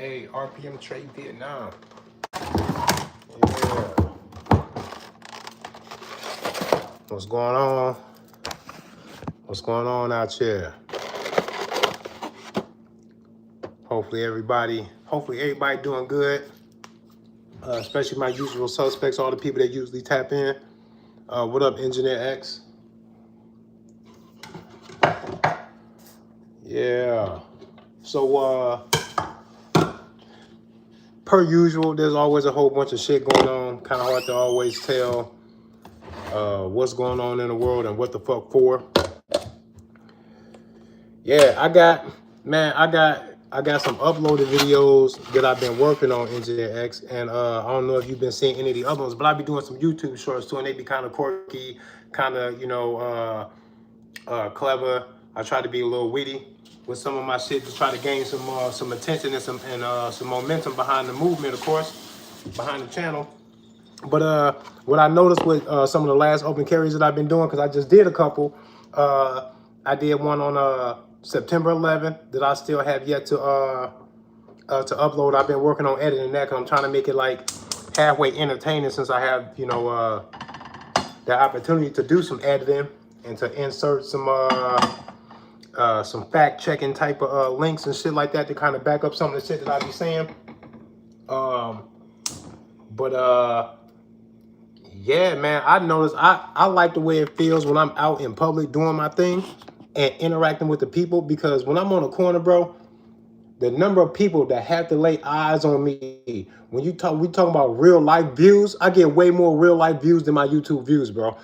Hey, RPM Trade Vietnam. Yeah. What's going on? What's going on out here? Hopefully everybody doing good. Especially my usual suspects, all the people that usually tap in. What up, Engineer X? Yeah. So per usual, there's always a whole bunch of shit going on. Kind of hard to always tell what's going on in the world and what the fuck for. Yeah, I got some uploaded videos that I've been working on, Engineer X, and I don't know if you've been seeing any of the other ones, but I be doing some YouTube shorts too, and they be kind of quirky, kind of clever. I try to be a little witty with some of my shit to try to gain some attention and some momentum behind the movement, of course, behind the channel. But what I noticed with some of the last open carries that I've been doing, because I just did a couple, I did one on September 11th that I still have yet to upload. I've been working on editing that because I'm trying to make it like halfway entertaining, since I have the opportunity to do some editing and to insert some fact checking type of links and shit like that to kind of back up some of the shit that I be saying. Yeah, man, I noticed I like the way it feels when I'm out in public doing my thing and interacting with the people, because when I'm on a corner, bro, the number of people that have to lay eyes on me, when we talking about real life views, I get way more real life views than my YouTube views, bro.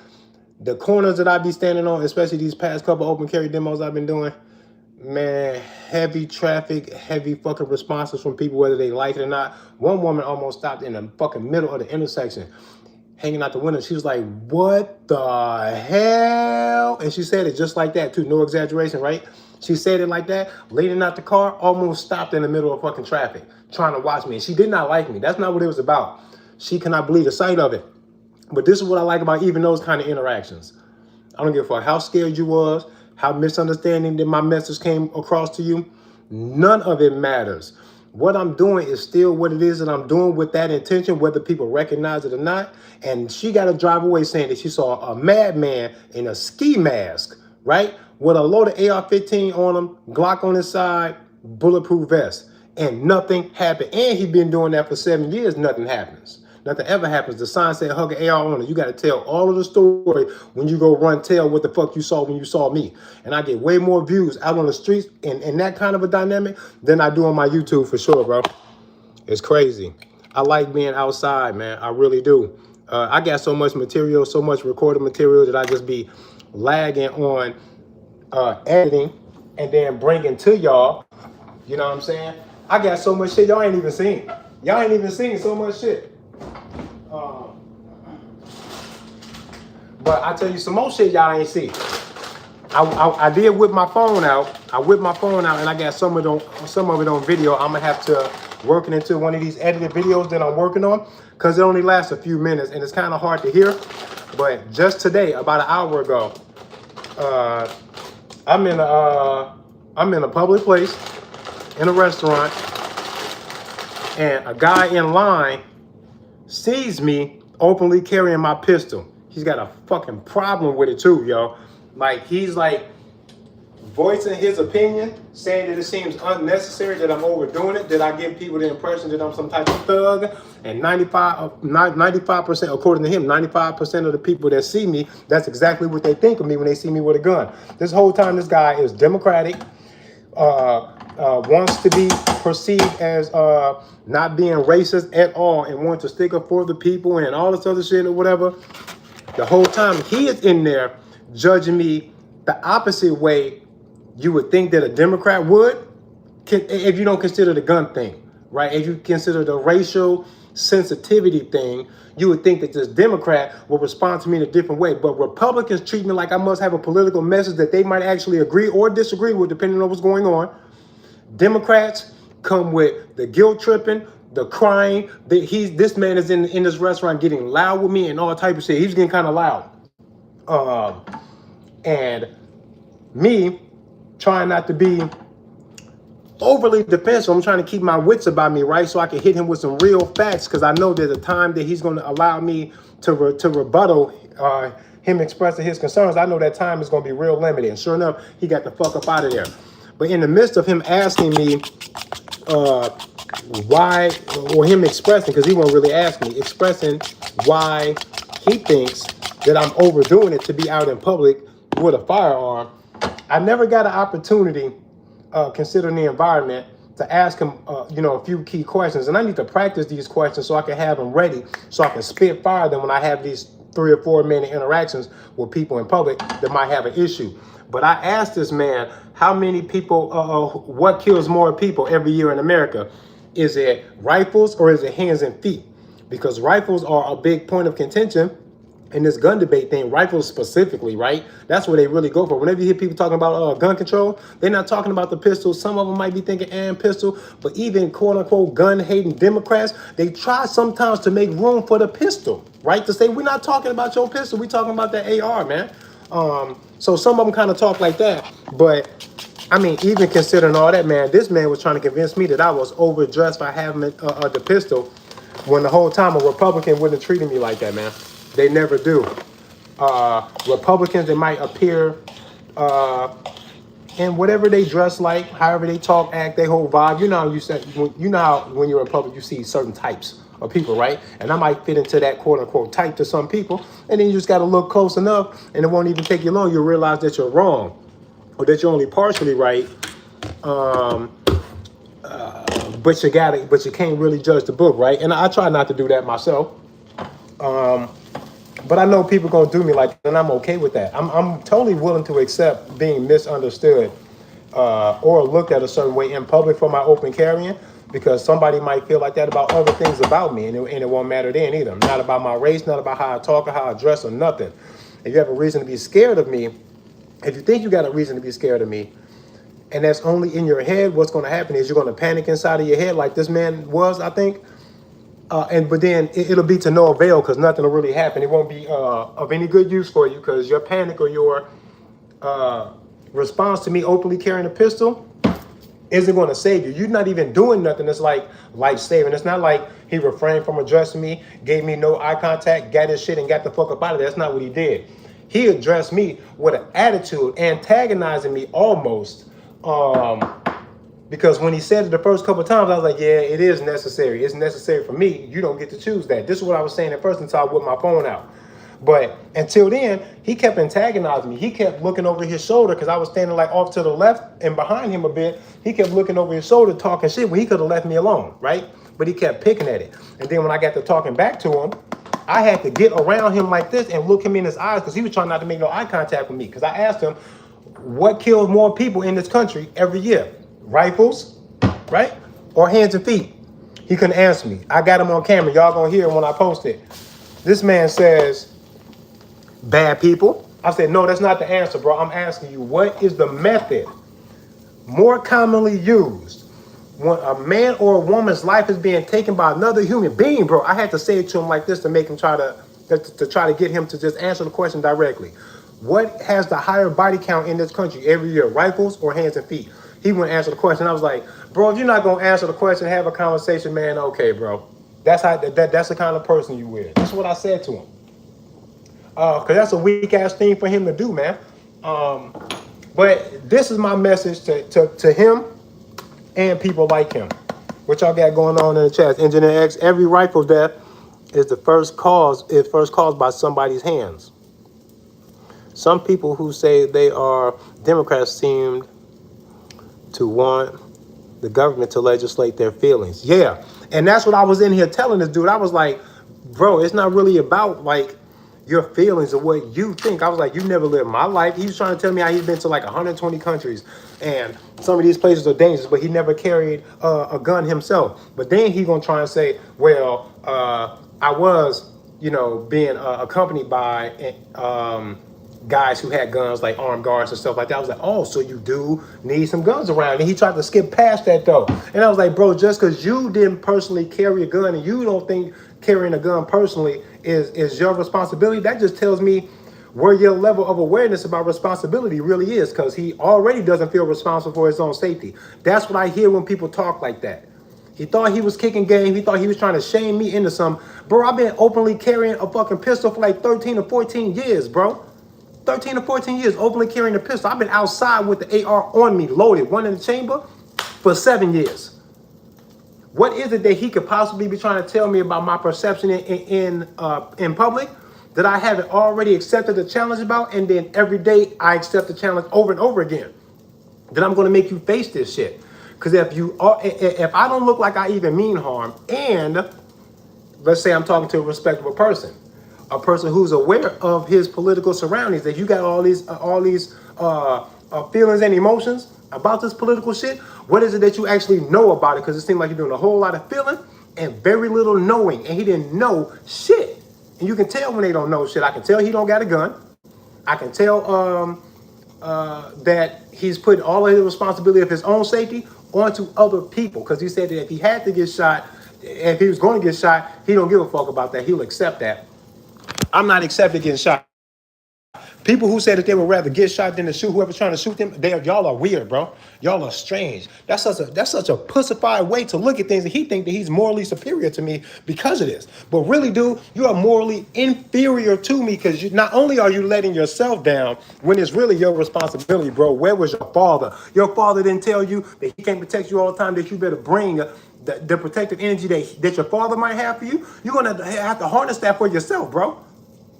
The corners that I be standing on, especially these past couple open carry demos I've been doing, man, heavy traffic, heavy fucking responses from people, whether they like it or not. One woman almost stopped in the fucking middle of the intersection, hanging out the window. She was like, "What the hell?" And she said it just like that too, no exaggeration, right? She said it like that, leaning out the car, almost stopped in the middle of fucking traffic, trying to watch me. And she did not like me. That's not what it was about. She cannot believe the sight of it. But this is what I like about even those kind of interactions. I don't give a fuck how scared you was, how misunderstanding that my message came across to you. None of it matters. What I'm doing is still what it is that I'm doing with that intention, whether people recognize it or not. And she got to drive away saying that she saw a madman in a ski mask, right? With a load of AR-15 on him, Glock on his side, bulletproof vest. And nothing happened. And he's been doing that for 7 years. Nothing happens. Nothing ever happens. The sign said hug an AR on it. You got to tell all of the story when you go run, tell what the fuck you saw when you saw me. And I get way more views out on the streets in that kind of a dynamic than I do on my YouTube, for sure, bro. It's crazy. I like being outside, man. I really do. I got so much material, so much recorded material that I just be lagging on editing and then bringing to y'all. You know what I'm saying? I got so much shit y'all ain't even seen. Y'all ain't even seen so much shit. But I tell you some more shit y'all ain't see. I did whip my phone out. I whipped my phone out and I got some of it on video. I'm gonna have to work it into one of these edited videos that I'm working on, because it only lasts a few minutes and it's kind of hard to hear. But just today, about an hour ago, I'm in a public place, in a restaurant, and a guy in line sees me openly carrying my pistol. He's got a fucking problem with it too, yo. Like, he's like voicing his opinion, saying that it seems unnecessary, that I'm overdoing it, that I give people the impression that I'm some type of thug. And 95%, according to him, 95% of the people that see me, that's exactly what they think of me when they see me with a gun. This whole time, this guy is Democratic, wants to be perceived as not being racist at all, and wants to stick up for the people and all this other shit or whatever. The whole time he is in there judging me the opposite way you would think that a Democrat would, if you don't consider the gun thing, right? If you consider the racial sensitivity thing, you would think that this Democrat will respond to me in a different way. But Republicans treat me like I must have a political message that they might actually agree or disagree with, depending on what's going on. Democrats come with the guilt tripping, the crying. This man is in this restaurant getting loud with me and all type of shit. He's getting kind of loud. And me trying not to be overly defensive. I'm trying to keep my wits about me, right? So I can hit him with some real facts, because I know there's a time that he's going to allow me to rebuttal him expressing his concerns. I know that time is going to be real limited. And sure enough, he got the fuck up out of there. But in the midst of him asking me why, or him expressing, because he won't really ask me, expressing why he thinks that I'm overdoing it to be out in public with a firearm, I never got an opportunity, considering the environment, to ask him, a few key questions. And I need to practice these questions so I can have them ready, so I can spit fire them when I have these 3 or 4 minute interactions with people in public that might have an issue. But I asked this man, how many people, what kills more people every year in America? Is it rifles or is it hands and feet? Because rifles are a big point of contention in this gun debate thing, rifles specifically, right? That's where they really go for. Whenever you hear people talking about gun control, they're not talking about the pistol. Some of them might be thinking and pistol, but even quote unquote gun hating Democrats, they try sometimes to make room for the pistol, right? To say, we're not talking about your pistol, we're talking about that AR, man. So some of them kind of talk like that. But I mean, even considering all that, man, this man was trying to convince me that I was overdressed by having the pistol, when the whole time a Republican wouldn't have treated me like that, man. They never do. Republicans, they might appear in whatever they dress like, however they talk, act, they whole vibe. You know how when you're in public, you see certain types of people, right? And I might fit into that quote unquote type to some people. And then you just got to look close enough, and it won't even take you long. You'll realize that you're wrong, or that you're only partially right. But you can't really judge the book, right? And I try not to do that myself. But I know people gonna do me like that, and I'm okay with that. I'm totally willing to accept being misunderstood or looked at a certain way in public for my open carrying, because somebody might feel like that about other things about me, and it won't matter then either. Not about my race, not about how I talk or how I dress or nothing. If you have a reason to be scared of me, if you think you got a reason to be scared of me, and that's only in your head, what's going to happen is you're going to panic inside of your head like this man was, I think. But then it'll be to no avail, because nothing will really happen. It won't be of any good use for you, because your panic or your response to me openly carrying a pistol isn't going to save you. You're not even doing nothing that's like life-saving. It's not like he refrained from addressing me, gave me no eye contact, got his shit and got the fuck up out of there. That's not what he did. He addressed me with an attitude, antagonizing me almost. Because when he said it the first couple of times, I was like, yeah, it is necessary. It's necessary for me. You don't get to choose that. This is what I was saying at first until I whipped my phone out. But until then, he kept antagonizing me. He kept looking over his shoulder, because I was standing like off to the left and behind him a bit. He kept looking over his shoulder, talking shit when he could have left me alone, right? But he kept picking at it. And then when I got to talking back to him, I had to get around him like this and look him in his eyes, because he was trying not to make no eye contact with me. Because I asked him, what kills more people in this country every year? Rifles, right? Or hands and feet? He couldn't answer me. I got him on camera. Y'all gonna hear it when I post it. This man says, bad people. I said, no, that's not the answer, bro. I'm asking you, what is the method more commonly used when a man or a woman's life is being taken by another human being, bro? I had to say it to him like this to make him try to get him to just answer the question directly. What has the higher body count in this country every year, rifles or hands and feet? He wouldn't answer the question. I was like, bro, if you're not gonna answer the question, have a conversation, man. Okay, bro. That's the kind of person you is. That's what I said to him. Cause that's a weak ass thing for him to do, man. But this is my message to him and people like him. What y'all got going on in the chat? Engineer X, every rifle death is first caused by somebody's hands. Some people who say they are Democrats seem to want the government to legislate their feelings. Yeah. And that's what I was in here telling this dude. I was like, bro, it's not really about like your feelings or what you think. I was like, you never lived my life. He was trying to tell me how he's been to like 120 countries and some of these places are dangerous, but he never carried a gun himself. But then he gonna try and say, well, I was, being accompanied by guys who had guns, like armed guards and stuff like that. I was like, oh, so you do need some guns around. And he tried to skip past that though. And I was like, bro, just because you didn't personally carry a gun and you don't think carrying a gun personally is your responsibility, that just tells me where your level of awareness about responsibility really is, because he already doesn't feel responsible for his own safety. That's what I hear when people talk like that. He thought he was kicking game. He thought he was trying to shame me into some. Bro, I've been openly carrying a fucking pistol for like 13 or 14 years, bro. 13 or 14 years openly carrying a pistol. I've been outside with the AR on me, loaded, one in the chamber, for 7 years. What is it that he could possibly be trying to tell me about my perception in public that I haven't already accepted the challenge about, and then every day I accept the challenge over and over again? That I'm going to make you face this shit. Because if I don't look like I even mean harm, and let's say I'm talking to a respectable person, a person who's aware of his political surroundings, that you got all these feelings and emotions about this political shit. What is it that you actually know about it? Because it seems like you're doing a whole lot of feeling and very little knowing, and he didn't know shit. And you can tell when they don't know shit. I can tell he don't got a gun. I can tell that he's putting all of the responsibility of his own safety onto other people, because he said that if he had to get shot, if he was going to get shot, he don't give a fuck about that. He'll accept that. I'm not accepting getting shot. People who say that they would rather get shot than to shoot whoever's trying to shoot them, y'all are weird, bro. Y'all are strange. That's such a pussified way to look at things, and he think that he's morally superior to me because of this. But really, dude, you are morally inferior to me, because not only are you letting yourself down when it's really your responsibility, bro. Where was your father? Your father didn't tell you that he can't protect you all the time, that you better bring the protective energy that your father might have for you. You're going to have to harness that for yourself, bro.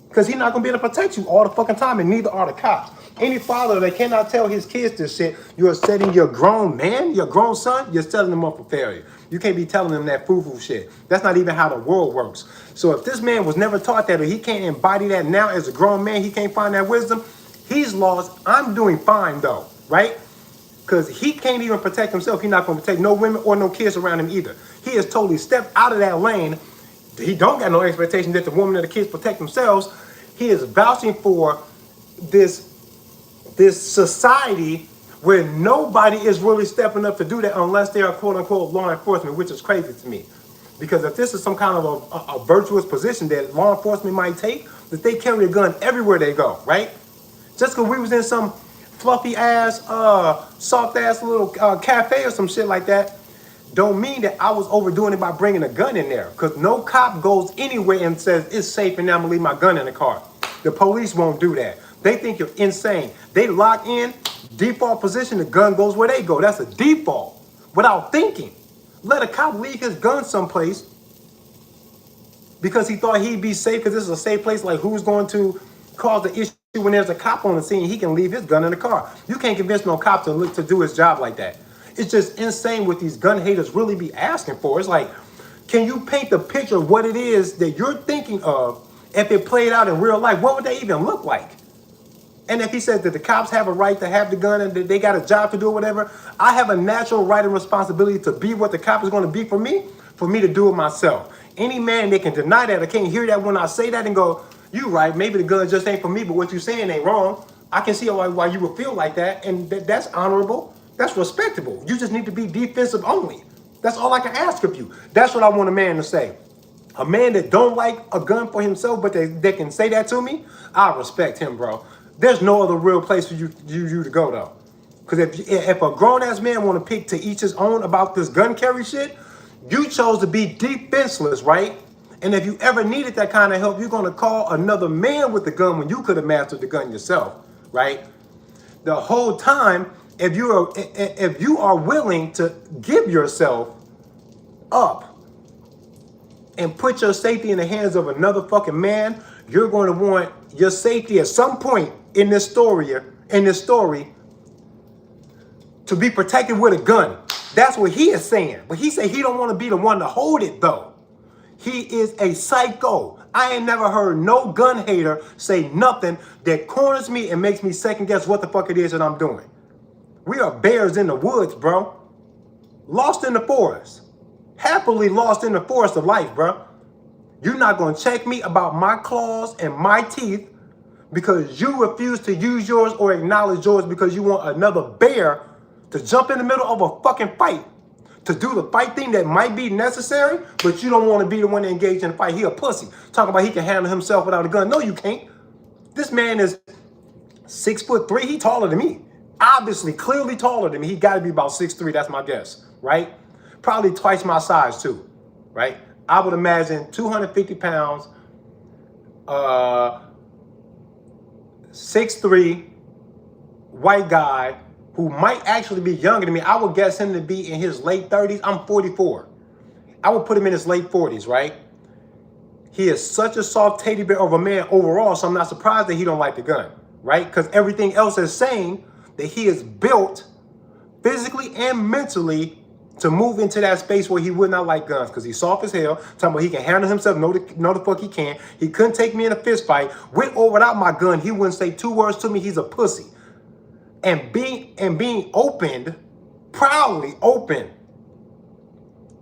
Because he's not going to be able to protect you all the fucking time, and neither are the cops. Any father that cannot tell his kids this shit, you're setting your grown man, your grown son, you're setting them up for failure. You can't be telling them that foo-foo shit. That's not even how the world works. So if this man was never taught that, or he can't embody that now as a grown man, he can't find that wisdom, he's lost. I'm doing fine, though, right? Because he can't even protect himself. He's not going to protect no women or no kids around him either. He has totally stepped out of that lane. He don't got no expectation that the woman and the kids protect themselves. He is vouching for this society where nobody is really stepping up to do that unless they are quote unquote law enforcement, which is crazy to me. Because if this is some kind of a virtuous position that law enforcement might take, that they carry a gun everywhere they go, right? Just because we was in some fluffy ass, soft ass little cafe or some shit like that, don't mean that I was overdoing it by bringing a gun in there. Because no cop goes anywhere and says it's safe and now I'm gonna leave my gun in the car. The police won't do that. They think you're insane. They lock in, default position, the gun goes where they go. That's a default, without thinking. Let a cop leave his gun someplace because he thought he'd be safe, because this is a safe place. Like, who's going to cause the issue when there's a cop on the scene? He can leave his gun in the car. You can't convince no cop to do his job like that. It's just insane what these gun haters really be asking for. It's like, can you paint the picture of what it is that you're thinking of if it played out in real life? What would they even look like? And if he says that the cops have a right to have the gun and that they got a job to do or whatever, I have a natural right and responsibility to be what the cop is going to be for me to do it myself. Any man that can deny that or can't hear that when I say that and go, you right, maybe the gun just ain't for me, but what you're saying ain't wrong. I can see why you would feel like that, and that's honorable. That's respectable. You just need to be defensive only. That's all I can ask of you. That's what I want a man to say. A man that don't like a gun for himself, but they can say that to me, I respect him, bro. There's no other real place for you to go, though. Because if a grown-ass man want to pick to each his own about this gun carry shit, you chose to be defenseless, right? And if you ever needed that kind of help, you're going to call another man with the gun when you could have mastered the gun yourself, right? The whole time, if you are willing to give yourself up and put your safety in the hands of another fucking man, you're going to want your safety at some point in this story to be protected with a gun. That's what he is saying. But he said he don't want to be the one to hold it, though. He is a psycho. I ain't never heard no gun hater say nothing that corners me and makes me second guess what the fuck it is that I'm doing. We are bears in the woods, bro. Lost in the forest. Happily lost in the forest of life, bro. You're not going to check me about my claws and my teeth because you refuse to use yours or acknowledge yours because you want another bear to jump in the middle of a fucking fight to do the fight thing that might be necessary, but you don't want to be the one to engage in the fight. He a pussy. Talking about he can handle himself without a gun. No, you can't. This man is 6'3". He taller than me. Obviously, clearly taller than me. He got to be about 6'3". That's my guess, right? Probably twice my size too, right? I would imagine 250 pounds, 6'3", white guy who might actually be younger than me. I would guess him to be in his late 30s. I'm 44. I would put him in his late 40s, right? He is such a soft teddy bear of a man overall, so I'm not surprised that he don't like the gun, right? Because everything else is saying that he is built physically and mentally to move into that space where he would not like guns, because he's soft as hell, talking about he can handle himself, know the fuck he can. He couldn't take me in a fist fight. With or without my gun, he wouldn't say 2 words to me. He's a pussy. And being opened, proudly open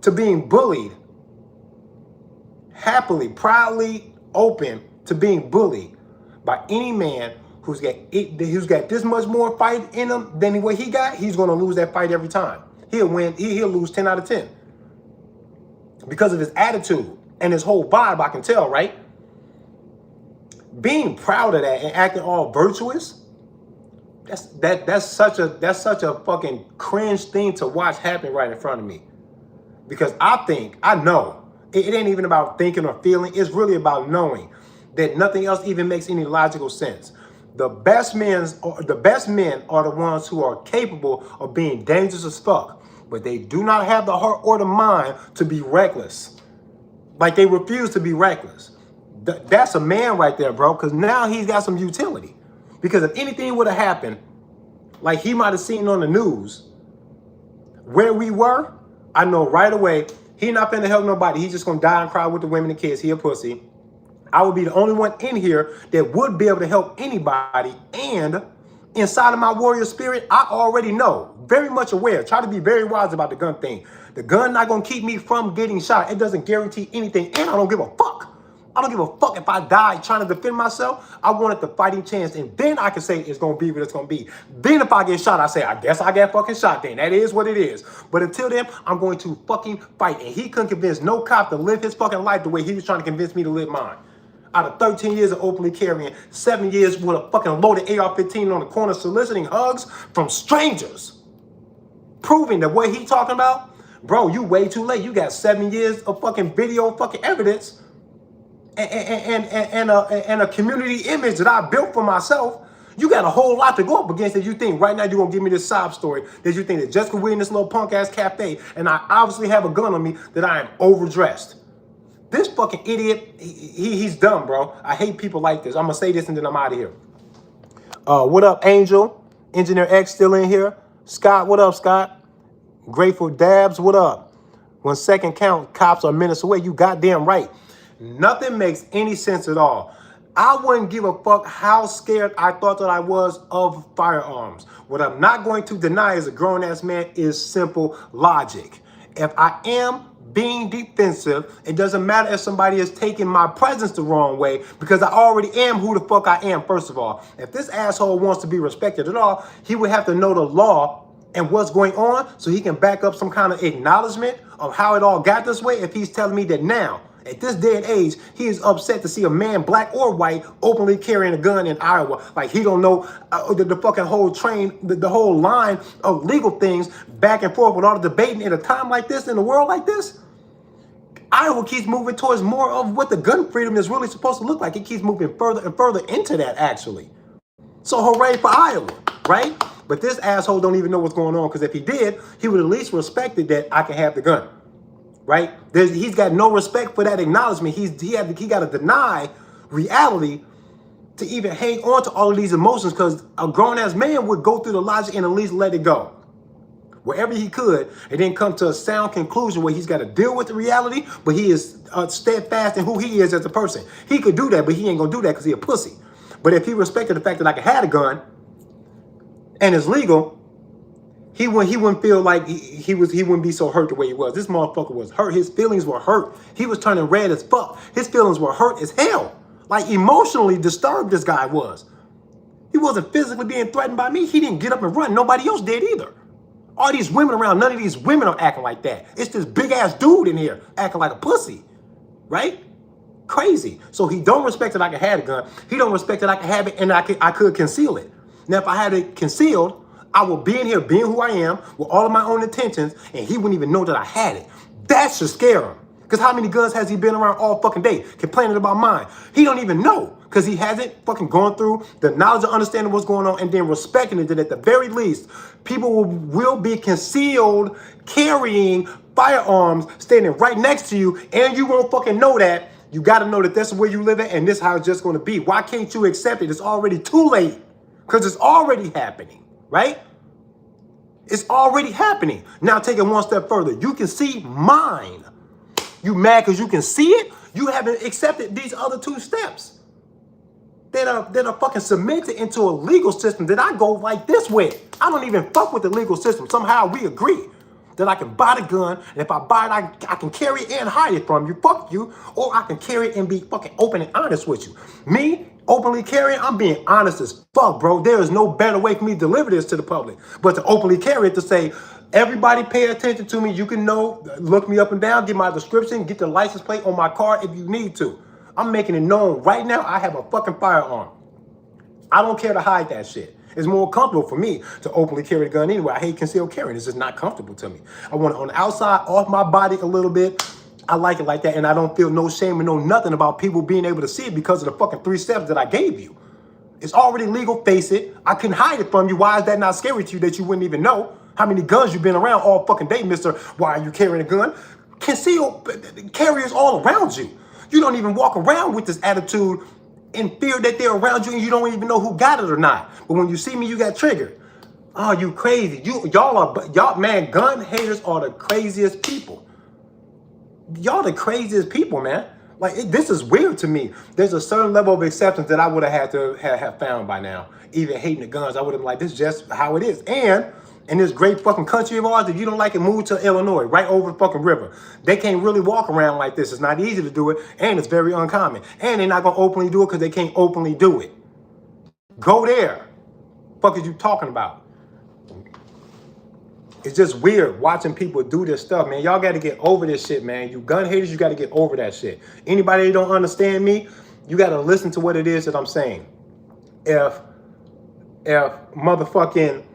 to being bullied, happily, proudly open to being bullied by any man who's got this much more fight in him than what he got, he's going to lose that fight every time. He'll win. He'll lose 10 out of 10 because of his attitude and his whole vibe. I can tell, right? Being proud of that and acting all virtuous, that's such a fucking cringe thing to watch happen right in front of me. Because I know it ain't even about thinking or feeling. It's really about knowing that nothing else even makes any logical sense. The best men are the ones who are capable of being dangerous as fuck, but they do not have the heart or the mind to be reckless. Like, they refuse to be reckless. That's a man right there, bro, because now he's got some utility. Because if anything would have happened, like he might have seen on the news where we were, I know right away he not finna help nobody. He's just gonna die and cry with the women and kids. He a pussy. I would be the only one in here that would be able to help anybody. And inside of my warrior spirit, I already know, very much aware, try to be very wise about the gun thing. The gun not gonna keep me from getting shot. It doesn't guarantee anything, and I don't give a fuck. I don't give a fuck if I die trying to defend myself. I wanted the fighting chance, and then I can say it's gonna be what it's gonna be. Then if I get shot, I say, I guess I got fucking shot then. That is what it is. But until then, I'm going to fucking fight. And he couldn't convince no cop to live his fucking life the way he was trying to convince me to live mine. Out of 13 years of openly carrying, 7 years with a fucking loaded AR-15 on the corner soliciting hugs from strangers. Proving that what he talking about, bro, you way too late. You got 7 years of fucking video fucking evidence and a community image that I built for myself. You got a whole lot to go up against that you think right now you're going to give me this sob story that you think that just because we're in this little punk ass cafe and I obviously have a gun on me that I am overdressed. This fucking idiot, he's dumb, bro. I hate people like this. I'm going to say this and then I'm out of here. What up, Angel? Engineer X still in here. Scott, what up, Scott? Grateful Dabs, what up? When second count, cops are minutes away. You goddamn right. Nothing makes any sense at all. I wouldn't give a fuck how scared I thought that I was of firearms. What I'm not going to deny as a grown-ass man is simple logic. If I am being defensive, it doesn't matter if somebody is taking my presence the wrong way, because I already am who the fuck I am, first of all. If this asshole wants to be respected at all, he would have to know the law and what's going on so he can back up some kind of acknowledgement of how it all got this way. If he's telling me that now, at this day and age, he is upset to see a man, black or white, openly carrying a gun in Iowa. Like he don't know the fucking whole the whole line of legal things back and forth with all the debating at a time like this, in a world like this. Iowa keeps moving towards more of what the gun freedom is really supposed to look like. It keeps moving further and further into that, actually. So hooray for Iowa, right? But this asshole don't even know what's going on, because if he did, he would at least respected that I can have the gun. Right? He's got no respect for that acknowledgement. He got to deny reality to even hang on to all of these emotions, because a grown-ass man would go through the logic and at least let it go wherever he could, and then come to a sound conclusion where he's got to deal with the reality, but he is steadfast in who he is as a person. He could do that, but he ain't going to do that because he's a pussy. But if he respected the fact that I could have a gun and it's legal, he wouldn't feel like he wouldn't be so hurt the way he was. This motherfucker was hurt. His feelings were hurt. He was turning red as fuck. His feelings were hurt as hell. Like emotionally disturbed this guy was. He wasn't physically being threatened by me. He didn't get up and run. Nobody else did either. All these women around, none of these women are acting like that. It's this big ass dude in here acting like a pussy, right? Crazy. So he don't respect that I can have a gun. He don't respect that I can have it and I could conceal it. Now, if I had it concealed, I would be in here being who I am with all of my own intentions, and he wouldn't even know that I had it. That should scare him. Because how many guns has he been around all fucking day complaining about mine? He don't even know because he hasn't fucking gone through the knowledge of understanding what's going on and then respecting it that at the very least, people will be concealed carrying firearms standing right next to you and you won't fucking know that. You got to know that that's where you live at and this is how it's just going to be. Why can't you accept it? It's already too late because it's already happening, right? It's already happening. Now take it one step further. You can see mine. You mad because you can see it? You haven't accepted these other two steps that are fucking cemented into a legal system that I go like this with. I don't even fuck with the legal system. Somehow we agree that I can buy the gun, and if I buy it, I can carry it and hide it from you. Fuck you. Or I can carry it and be fucking open and honest with you. Me, openly carrying, I'm being honest as fuck, bro. There is no better way for me to deliver this to the public but to openly carry it, to say, everybody pay attention to me. You can know, look me up and down, get my description, get the license plate on my car if you need to. I'm making it known right now I have a fucking firearm. I don't care to hide that shit. It's more comfortable for me to openly carry a gun anyway. I hate concealed carrying. It's just not comfortable to me. I want it on the outside, off my body a little bit. I like it like that, and I don't feel no shame and no nothing about people being able to see it because of the fucking 3 steps that I gave you. It's already legal, face it. I can hide it from you. Why is that not scary to you that you wouldn't even know? How many guns you've been around all fucking day, mister? Why are you carrying a gun? Conceal carriers all around you. You don't even walk around with this attitude in fear that they're around you and you don't even know who got it or not. But when you see me, you got triggered. Oh, you crazy. Y'all, man, gun haters are the craziest people. Y'all the craziest people, man. Like, this is weird to me. There's a certain level of acceptance that I would have had to have found by now. Even hating the guns, I would have been like, this is just how it is. And in this great fucking country of ours, if you don't like it, move to Illinois, right over the fucking river. They can't really walk around like this. It's not easy to do it, and it's very uncommon. And they're not gonna openly do it because they can't openly do it. Go there. Fuck is you talking about? It's just weird watching people do this stuff, man. Y'all got to get over this shit, man. You gun haters, you got to get over that shit. Anybody that don't understand me, you got to listen to what it is that I'm saying. If motherfucking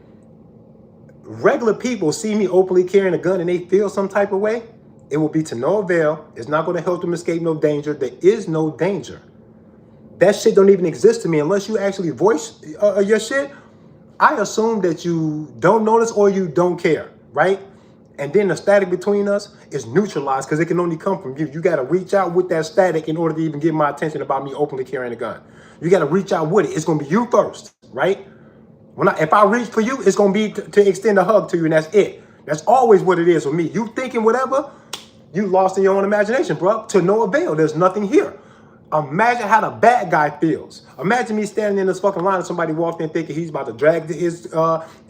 regular people see me openly carrying a gun and they feel some type of way, it will be to no avail. It's not going to help them escape no danger. There is no danger. That shit don't even exist to me unless you actually voice your shit. I assume that you don't notice or you don't care, right? And then the static between us is neutralized because it can only come from you. You got to reach out with that static in order to even get my attention about me openly carrying a gun. You got to reach out with it. It's going to be you first, right? If I reach for you, it's going to be to extend a hug to you, and that's it. That's always what it is with me. You thinking whatever, you lost in your own imagination, bro. To no avail. There's nothing here. Imagine how the bad guy feels. Imagine me standing in this fucking line and somebody walked in thinking he's about to drag his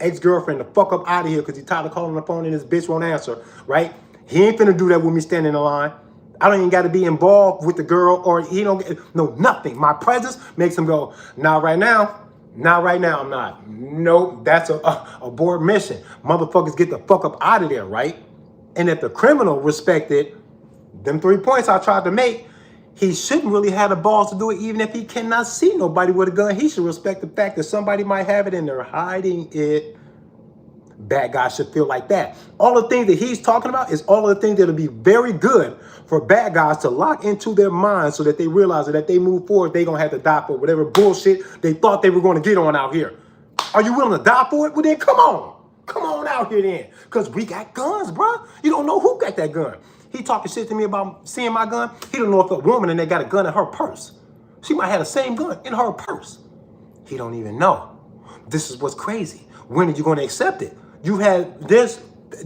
ex-girlfriend the fuck up out of here because he's tired of calling the phone and this bitch won't answer, right? He ain't finna do that with me standing in the line. I don't even got to be involved with the girl or he don't get, no, nothing. My presence makes him go, not right now. Not right now, I'm not. Nope, that's a abort mission. Motherfuckers get the fuck up out of there, right? And if the criminal respected them 3 points I tried to make, he shouldn't really have the balls to do it even if he cannot see nobody with a gun. He should respect the fact that somebody might have it and they're hiding it. Bad guys should feel like that. All the things that he's talking about is all of the things that'll be very good for bad guys to lock into their minds so that they realize that if they move forward, they're going to have to die for whatever bullshit they thought they were going to get on out here. Are you willing to die for it? Well, then come on. Come on out here then. Because we got guns, bro. You don't know who got that gun. He talking shit to me about seeing my gun. He don't know if a woman and they got a gun in her purse. She might have the same gun in her purse. He don't even know. This is what's crazy. When are you going to accept it? You had this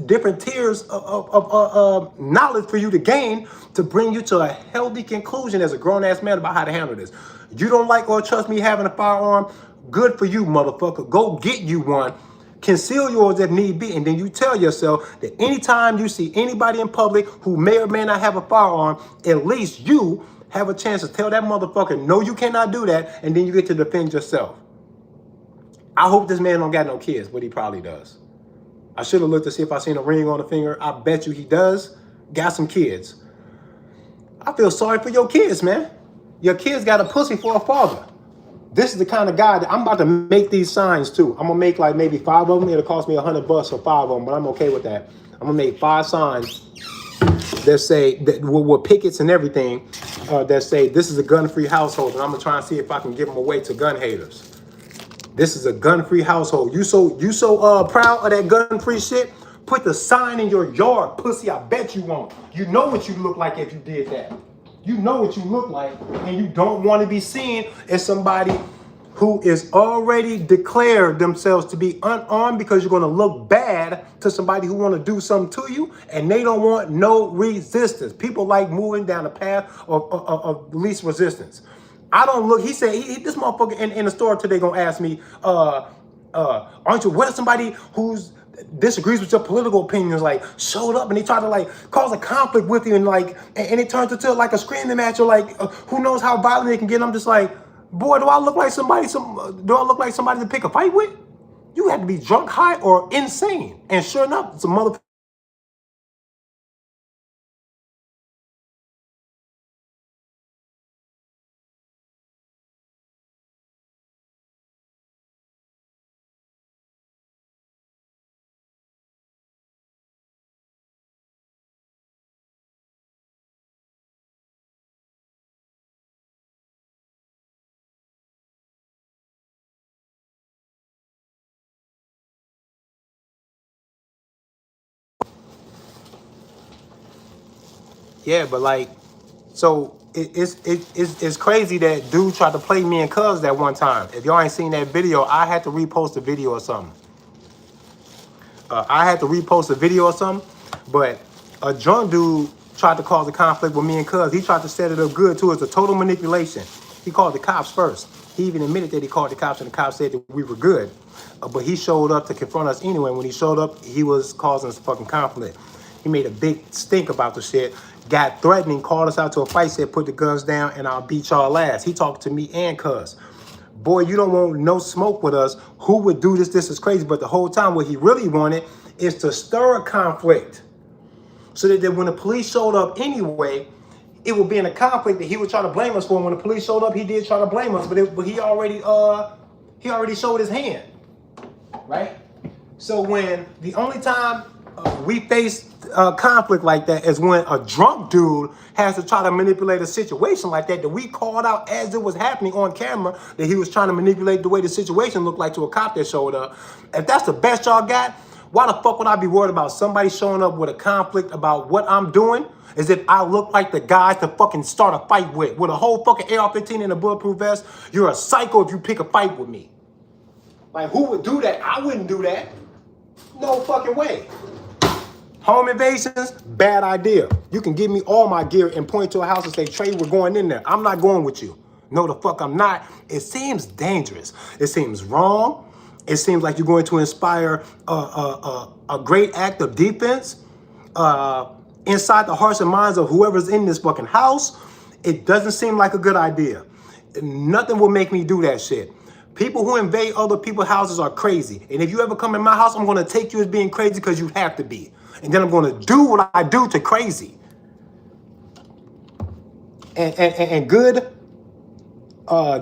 different tiers of knowledge for you to gain to bring you to a healthy conclusion as a grown-ass man about how to handle this. You don't like or trust me having a firearm? Good for you, motherfucker. Go get you one. Conceal yours if need be, and then you tell yourself that anytime you see anybody in public who may or may not have a firearm, at least you have a chance to tell that motherfucker, no, you cannot do that, and then you get to defend yourself. I hope this man don't got no kids, but he probably does. I should have looked to see if I seen a ring on the finger. I bet you he does. Got some kids. I feel sorry for your kids, man. Your kids got a pussy for a father. This is the kind of guy that I'm about to make these signs too. I'm gonna make like maybe 5 of them. It'll cost me $100 for 5 of them, but I'm okay with that. I'm gonna make 5 signs that say that with pickets and everything that say this is a gun-free household, and I'm gonna try and see if I can give them away to gun haters. This is a gun-free household. You so proud of that gun-free shit? Put the sign in your yard, pussy. I bet you won't. You know what you look like if you did that. You know what you look like, and you don't want to be seen as somebody who is already declared themselves to be unarmed, because you're going to look bad to somebody who want to do something to you, and they don't want no resistance. People like moving down the path of least resistance. I don't look. He said this motherfucker in the store today gonna ask me, aren't you with somebody who's disagrees with your political opinions, like showed up and they try to like cause a conflict with you, and like and it turns into like a screaming match, or like who knows how violent they can get. And I'm just like, boy, do I look like somebody to pick a fight with? You have to be drunk, high, or insane. And sure enough, it's a mother. Yeah, but like, so it's crazy that dude tried to play me and Cuz that one time. If y'all ain't seen that video, I had to repost the video or something. But a drunk dude tried to cause a conflict with me and Cuz. He tried to set it up good too. It's a total manipulation. He called the cops first. He even admitted that he called the cops, and the cops said that we were good. But he showed up to confront us anyway. When he showed up, he was causing some fucking conflict. He made a big stink about the shit, got threatening, called us out to a fight, said put the guns down and I'll beat y'all ass. He talked to me and Cuz. Boy, you don't want no smoke with us. Who would do this? This is crazy. But the whole time, what he really wanted is to stir a conflict, so that when the police showed up anyway, it would be in a conflict that he would try to blame us for. And when the police showed up, he did try to blame us, but he already showed his hand, right? So when the only time we face conflict like that is when a drunk dude has to try to manipulate a situation like that we called out as it was happening on camera, that he was trying to manipulate the way the situation looked like to a cop that showed up. If that's the best y'all got, why the fuck would I be worried about somebody showing up with a conflict about what I'm doing, as if I look like the guy to fucking start a fight with a whole fucking AR-15 and a bulletproof vest? You're a psycho if you pick a fight with me. Like, who would do that? I wouldn't do that. No fucking way. Home invasions, bad idea. You can give me all my gear and point to a house and say, Trey, we're going in there. I'm not going with you. No, the fuck I'm not. It seems dangerous. It seems wrong. It seems like you're going to inspire a great act of defense inside the hearts and minds of whoever's in this fucking house. It doesn't seem like a good idea. Nothing will make me do that shit. People who invade other people's houses are crazy. And if you ever come in my house, I'm going to take you as being crazy because you have to be. And then I'm going to do what I do to crazy. And good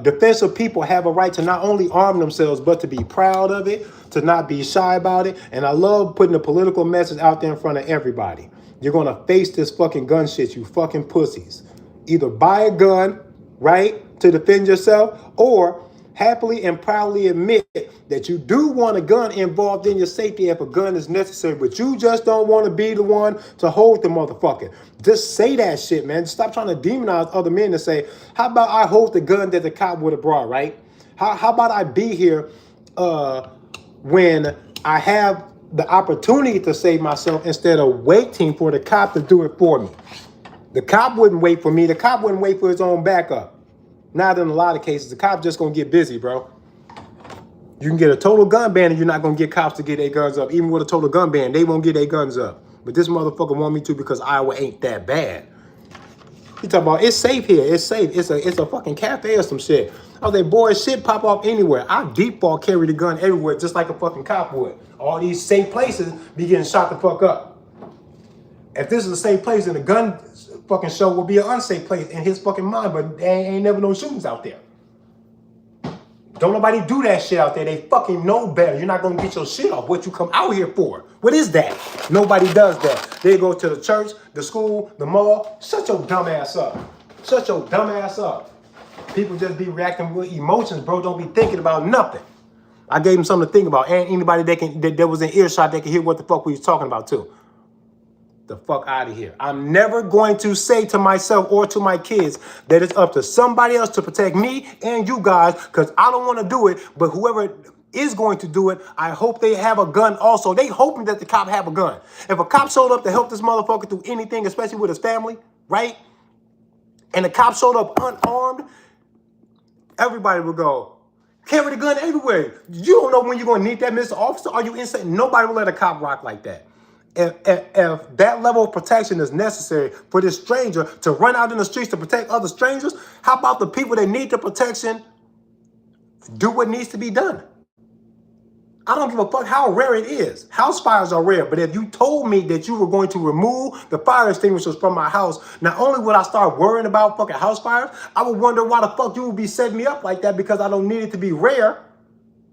defensive people have a right to not only arm themselves, but to be proud of it, to not be shy about it. And I love putting the political message out there in front of everybody. You're going to face this fucking gun shit, you fucking pussies. Either buy a gun, right, to defend yourself, or happily and proudly admit that you do want a gun involved in your safety if a gun is necessary, but you just don't want to be the one to hold the motherfucker. Just say that shit, man. Stop trying to demonize other men and say, how about I hold the gun that the cop would have brought, right? How about I be here when I have the opportunity to save myself instead of waiting for the cop to do it for me? The cop wouldn't wait for me. The cop wouldn't wait for his own backup. Not in a lot of cases. The cop's just going to get busy, bro. You can get a total gun ban and you're not going to get cops to get their guns up. Even with a total gun ban, they won't get their guns up. But this motherfucker want me to because Iowa ain't that bad. He talking about, it's safe here. It's safe. It's a fucking cafe or some shit. I was like, boy, shit pop off anywhere. I default carry the gun everywhere just like a fucking cop would. All these safe places be getting shot the fuck up. If this is a safe place and the gun fucking show will be an unsafe place in his fucking mind, but there ain't never no shootings out there. Don't nobody do that shit out there. They fucking know better. You're not gonna get your shit off. What you come out here for? What is that? Nobody does that. They go to the church, the school, the mall. Shut your dumb ass up. Shut your dumb ass up. People just be reacting with emotions, bro. Don't be thinking about nothing. I gave him something to think about. And anybody that was in earshot, they can hear what the fuck we was talking about too. The fuck out of here. I'm never going to say to myself or to my kids that it's up to somebody else to protect me and you guys, because I don't want to do it. But whoever is going to do it, I hope they have a gun also. They hoping that the cop have a gun. If a cop showed up to help this motherfucker through anything, especially with his family, right? And the cop showed up unarmed, everybody would go, carry the gun everywhere. You don't know when you're going to need that, Mr. Officer. Are you insane? Nobody will let a cop rock like that. If that level of protection is necessary for this stranger to run out in the streets to protect other strangers, how about the people that need the protection do what needs to be done? I don't give a fuck how rare it is. House fires are rare, but if you told me that you were going to remove the fire extinguishers from my house, not only would I start worrying about fucking house fires, I would wonder why the fuck you would be setting me up like that, because I don't need it to be rare.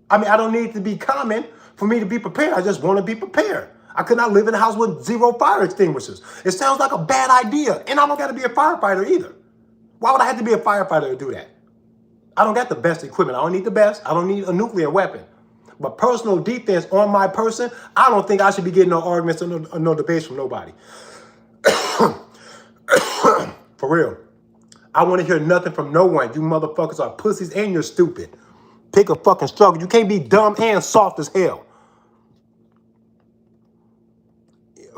I mean, I don't need it to be common for me to be prepared. I just want to be prepared. I could not live in a house with 0 fire extinguishers. It sounds like a bad idea. And I don't got to be a firefighter either. Why would I have to be a firefighter to do that? I don't got the best equipment. I don't need the best. I don't need a nuclear weapon. But personal defense on my person, I don't think I should be getting no arguments or no debates from nobody. For real. I want to hear nothing from no one. You motherfuckers are pussies and you're stupid. Pick a fucking struggle. You can't be dumb and soft as hell.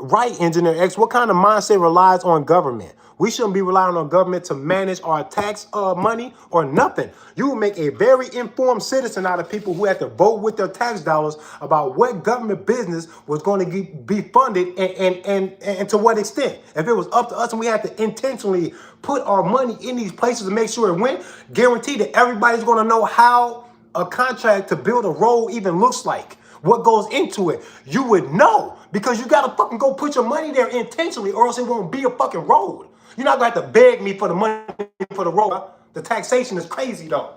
Right, Engineer X, what kind of mindset relies on government? We shouldn't be relying on government to manage our tax money or nothing. You will make a very informed citizen out of people who have to vote with their tax dollars about what government business was going to be funded and to what extent. If it was up to us and we had to intentionally put our money in these places to make sure it went, guaranteed that everybody's going to know how a contract to build a road even looks like. What goes into it, you would know, because you gotta fucking go put your money there intentionally, or else it won't be a fucking road. You're not gonna have to beg me for the money for the road. The taxation is crazy though.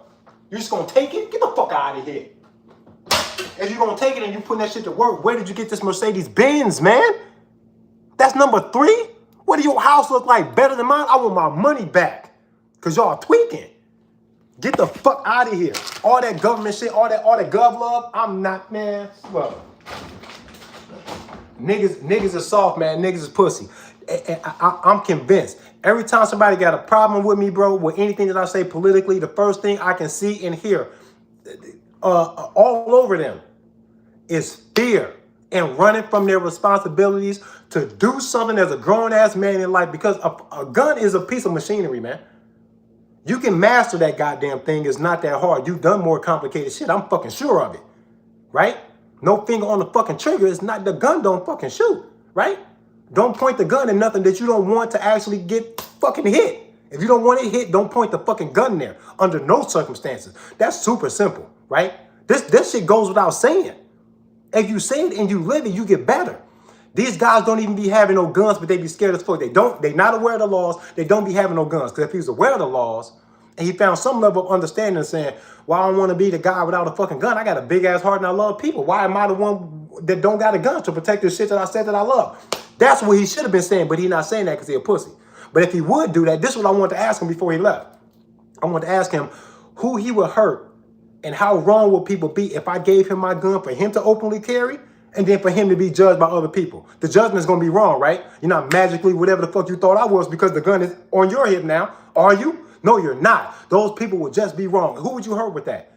You're just gonna take it? Get the fuck out of here. If you're gonna take it and you putting that shit to work, where did you get this Mercedes Benz, man? That's number 3? What do your house look like? Better than mine? I want my money back, because y'all tweaking. Get the fuck out of here. All that government shit, all that gov love, I'm not, man. Look. Niggas are soft, man. Niggas is pussy. I'm convinced. Every time somebody got a problem with me, bro, with anything that I say politically, the first thing I can see and hear all over them is fear and running from their responsibilities to do something as a grown-ass man in life, because a gun is a piece of machinery, man. You can master that goddamn thing. It's not that hard. You've done more complicated shit. I'm fucking sure of it. Right? No finger on the fucking trigger. It's not, the gun don't fucking shoot. Right? Don't point the gun at nothing that you don't want to actually get fucking hit. If you don't want it hit, don't point the fucking gun there under no circumstances. That's super simple. Right? This shit goes without saying. If you say it and you live it, you get better. These guys don't even be having no guns, but they be scared as fuck. They not aware of the laws. They don't be having no guns. Because if he was aware of the laws and he found some level of understanding and saying, well, I don't want to be the guy without a fucking gun. I got a big ass heart and I love people. Why am I the one that don't got a gun to protect the shit that I said that I love? That's what he should have been saying, but he not saying that because he a pussy. But if he would do that, this is what I wanted to ask him before he left. I wanted to ask him who he would hurt and how wrong would people be if I gave him my gun for him to openly carry, and then for him to be judged by other people. The judgment is going to be wrong, right? You're not magically whatever the fuck you thought I was because the gun is on your hip now. Are you? No, you're not. Those people will just be wrong. Who would you hurt with that?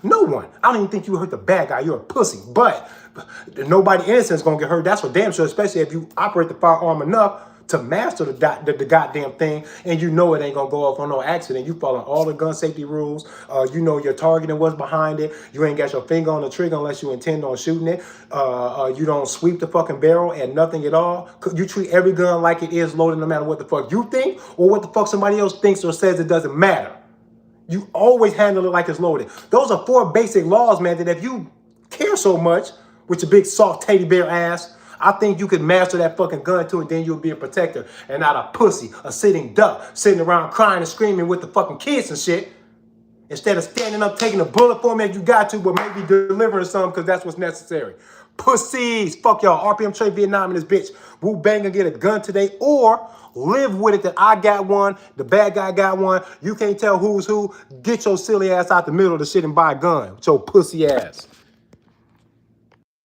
No one. I don't even think you would hurt the bad guy. You're a pussy. But nobody innocent is going to get hurt. That's for damn sure, especially if you operate the firearm enough to master the goddamn thing, and you know it ain't gonna go off on no accident. You following all the gun safety rules. You know your target and what's behind it. You ain't got your finger on the trigger unless you intend on shooting it. You don't sweep the fucking barrel and nothing at all. You treat every gun like it is loaded, no matter what the fuck you think or what the fuck somebody else thinks or says. It doesn't matter. You always handle it like it's loaded. Those are 4 basic laws, man, that if you care so much with your big soft teddy bear ass I think you could master that fucking gun too, and then you'll be a protector and not a pussy, a sitting duck, sitting around crying and screaming with the fucking kids and shit. Instead of standing up, taking a bullet for me if you got to, but maybe delivering some because that's what's necessary. Pussies. Fuck y'all. RPM Trade Vietnam and this bitch. Wu Bang and get a gun today or live with it that I got one, the bad guy got one. You can't tell who's who. Get your silly ass out the middle of the shit and buy a gun with your pussy ass.